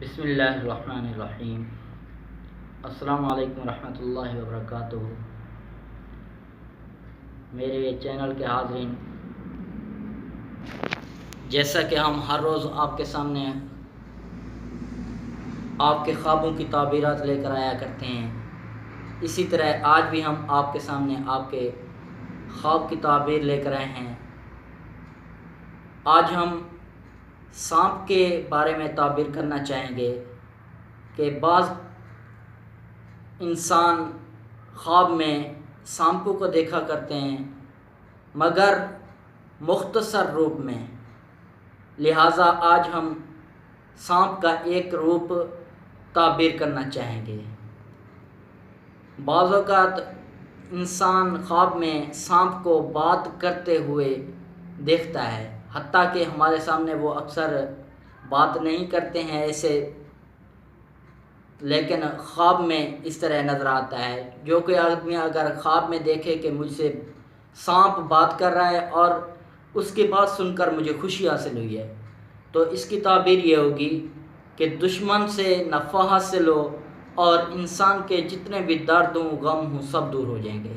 بسم اللہ الرحمن الرحیم۔ السلام علیکم ورحمۃ اللہ وبرکاتہ۔ میرے چینل کے حاضرین، جیسا کہ ہم ہر روز آپ کے سامنے آپ کے خوابوں کی تعبیرات لے کر آیا کرتے ہیں، اسی طرح آج بھی ہم آپ کے سامنے آپ کے خواب کی تعبیر لے کر آئے ہیں۔ آج ہم سانپ کے بارے میں تعبیر کرنا چاہیں گے کہ بعض انسان خواب میں سانپوں کو دیکھا کرتے ہیں مگر مختصر روپ میں، لہٰذا آج ہم سانپ کا ایک روپ تعبیر کرنا چاہیں گے۔ بعض اوقات انسان خواب میں سانپ کو بات کرتے ہوئے دیکھتا ہے، حتیٰ کہ ہمارے سامنے وہ اکثر بات نہیں کرتے ہیں ایسے، لیکن خواب میں اس طرح نظر آتا ہے۔ جو کوئی آدمی اگر خواب میں دیکھے کہ مجھ سے سانپ بات کر رہا ہے اور اس کی بات سن کر مجھے خوشی حاصل ہوئی ہے، تو اس کی تعبیر یہ ہوگی کہ دشمن سے نفع حاصل ہو اور انسان کے جتنے بھی درد ہوں غم ہوں سب دور ہو جائیں گے۔